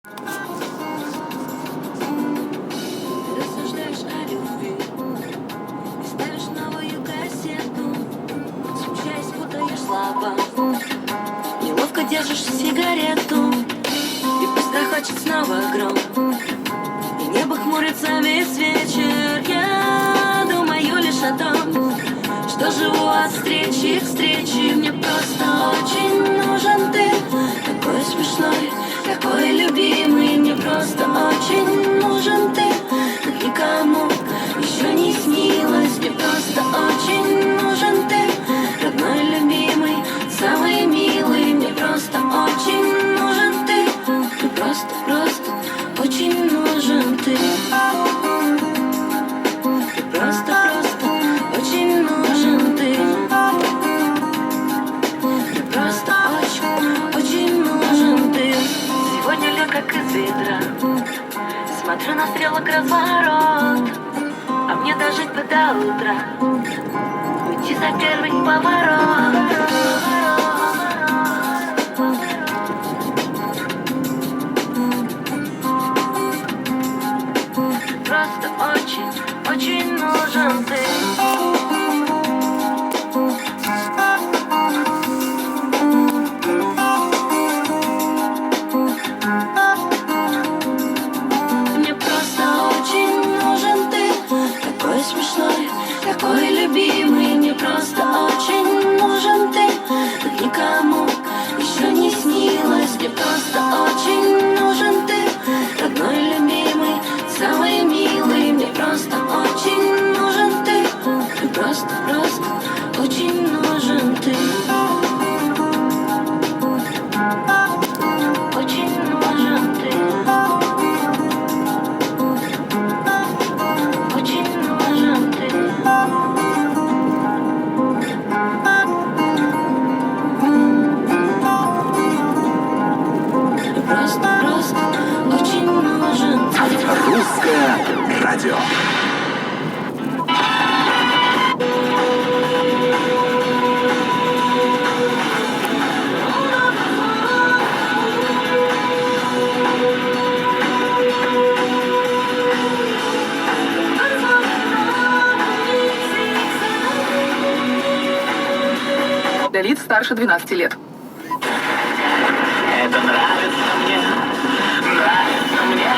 Рассуждаешь о любви и ставишь новую кассету, смущаясь, путаешь слова, неловко держишь сигарету, и пусть грохочет снова гром, и небо хмурится весь вечер. Я думаю лишь о том, что живу от встречи к встрече. Мне просто очень нужен ты, такой смешной, такой любимый. Мне просто очень нужен ты, как никому еще не снилось. Мне просто очень нужен ты, родной, любимый, самый милый. Мне просто очень нужен ты, мне просто очень нужен ты. Мне просто очень нужен ты. Мне просто очень нужен ты. Сегодня лег как из ведра, смотрю на стрелок разворот, а мне дожить бы до утра, уйти за первый поворот. Просто очень нужен ты. Мне просто очень нужен ты, такой смешной, такой любимый. Мне просто очень нужен ты, как никому еще не снилось. Мне просто очень нужен ты, родной, любимый, самый милый. Мне просто очень нужен ты, мне просто очень нужен ты. Очень нужен ты. Очень нужен ты. Мне просто очень нужен ты. Русское радио. Для лиц старше 12 лет. Это нравится мне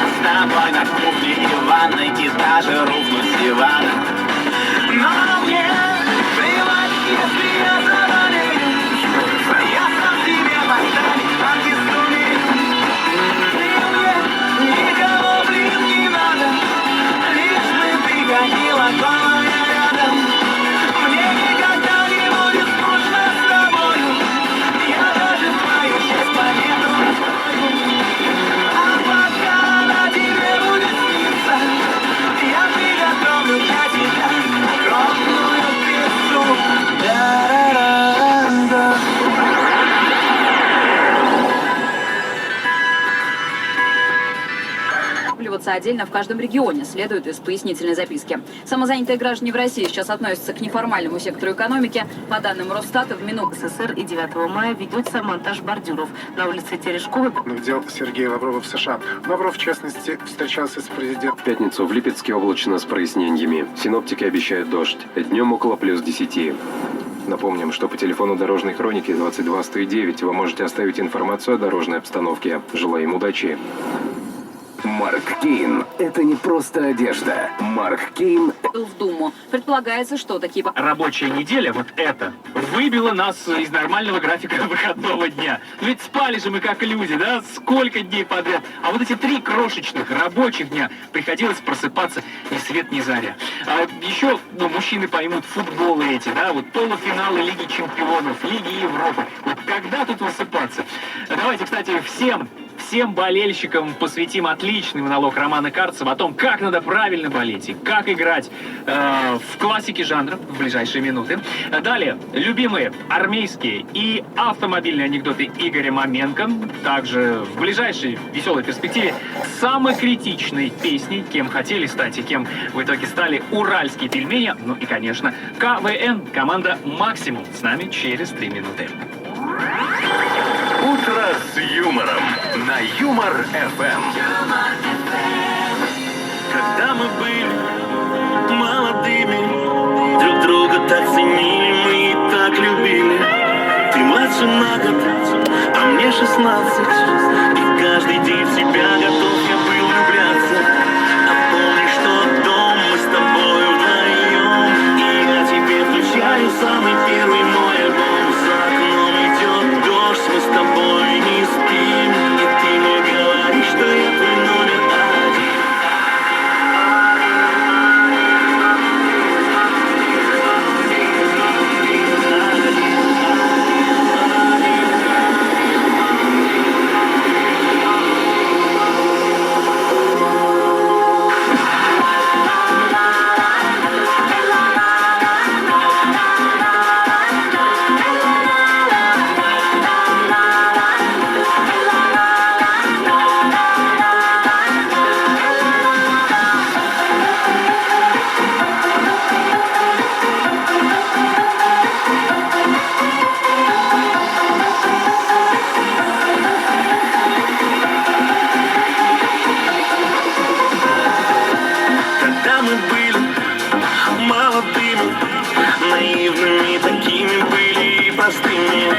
с тобой на кухне и в ванной, и даже рухнуть с дивана. Но мне плевать, если я заболею, я сам себе поставить артисту мне никого, не надо, лишь бы ты ходила дома рядом. Мне никогда не будет скучно с тобою, я даже твою честь поеду. А пока на тебе будет сниться, я приготовлю для тебя огромную пиццу. Да-да-да-да. Отдельно в каждом регионе, следует из пояснительной записки. Самозанятые граждане в России сейчас относятся к неформальному сектору экономики. По данным Росстата, в Минук СССР и 9 мая ведется монтаж бордюров на улице Терешковой. Дел Сергея Лаврова в США. Лавров, в частности, встречался с президентом. В пятницу в Липецке облачно с прояснениями. Синоптики обещают дождь. Днем около плюс 10. Напомним, что по телефону дорожной хроники 22-109 вы можете оставить информацию о дорожной обстановке. Желаем удачи. Марк Кейн – это не просто одежда. Марк Кейн В Думу. Предполагается, что такие... Рабочая неделя, вот это, выбила нас из нормального графика выходного дня. Ведь спали же мы как люди, да, сколько дней подряд. А вот эти 3 крошечных рабочих дня приходилось просыпаться ни свет ни заря. А еще, мужчины поймут, футболы эти, да, вот полуфиналы Лиги Чемпионов, Лиги Европы. Вот когда тут высыпаться? Давайте, кстати, всем болельщикам посвятим отличный монолог Романа Карцева о том, как надо правильно болеть и как играть в классике жанра в ближайшие минуты. Далее, любимые армейские и автомобильные анекдоты Игоря Маменко. Также в ближайшей веселой перспективе самой критичной песней, кем хотели стать и кем в итоге стали уральские пельмени. Ну и, конечно, КВН, команда «Максимум». С нами через 3 минуты. «Утро с юмором» на Юмор ФМ. Когда мы были молодыми, друг друга так ценили, мы и так любили. Ты младше на год, а мне 16, и каждый день в тебя готов я был влюбляться. А помнишь тот дом, мы с тобой вдвоем, и я тебе включаю самый первый мой альбом. За окном идет дождь, мы с тобой не спим, и ты мне говоришь, что я твой номер один. Когда мы были молодыми, наивными такими были и простыми.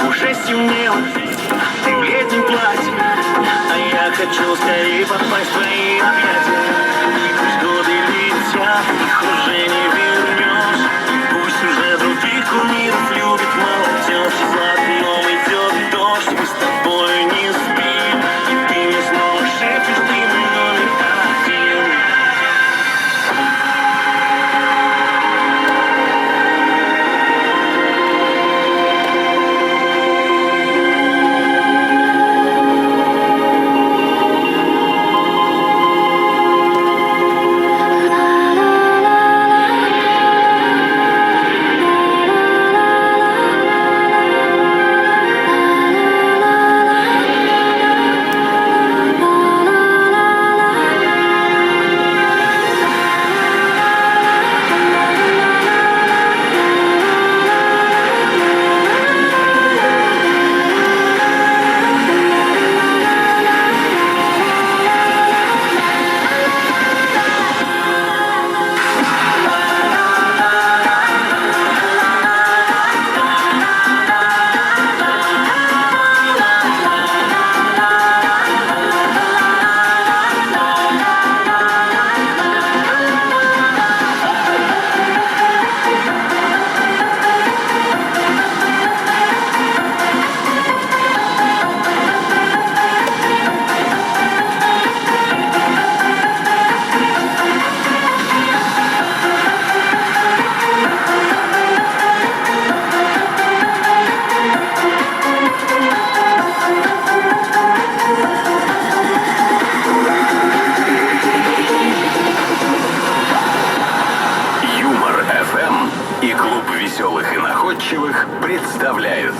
Уже стемнело, ты в летнем платье, а я хочу скорее попасть в твои объятия. И пусть годы летят, их уже не вернешь, и пусть уже других кумиров любит молодежь. За окном идет дождь, мы с тобой не спим, и ты мне снова шепчешь, ты мой номер один. Юмор ФМ и клуб веселых и находчивых представляют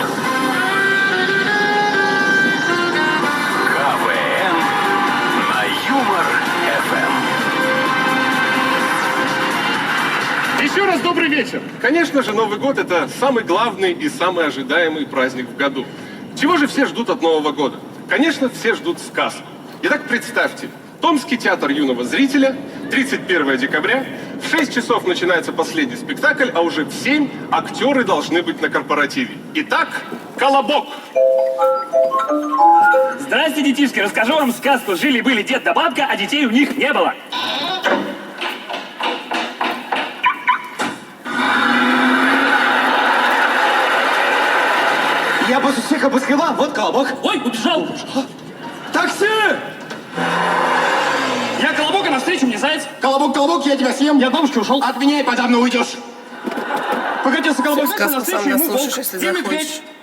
КВН на Юмор ФМ. Еще раз добрый вечер. Конечно же, Новый год – это самый главный и самый ожидаемый праздник в году. Чего же все ждут от Нового года? Конечно, все ждут сказок. Итак, представьте, Томский театр юного зрителя, 31 декабря, в 6 часов начинается последний спектакль, а уже в 7 актеры должны быть на корпоративе. Итак, «Колобок». Здрасте, детишки, расскажу вам сказку. Жили-были дед да бабка, а детей у них не было. Я после всех обыскала, вот колобок. Ой, убежал. Такси! Я Колобок, а навстречу мне заяц. Колобок, колобок, я тебя съем. Я от бабушки ушел. От меня и подавно уйдешь. Покатился колобок, Сказку навстречу сам ему наслушаешь, волк если и захочешь. медведь.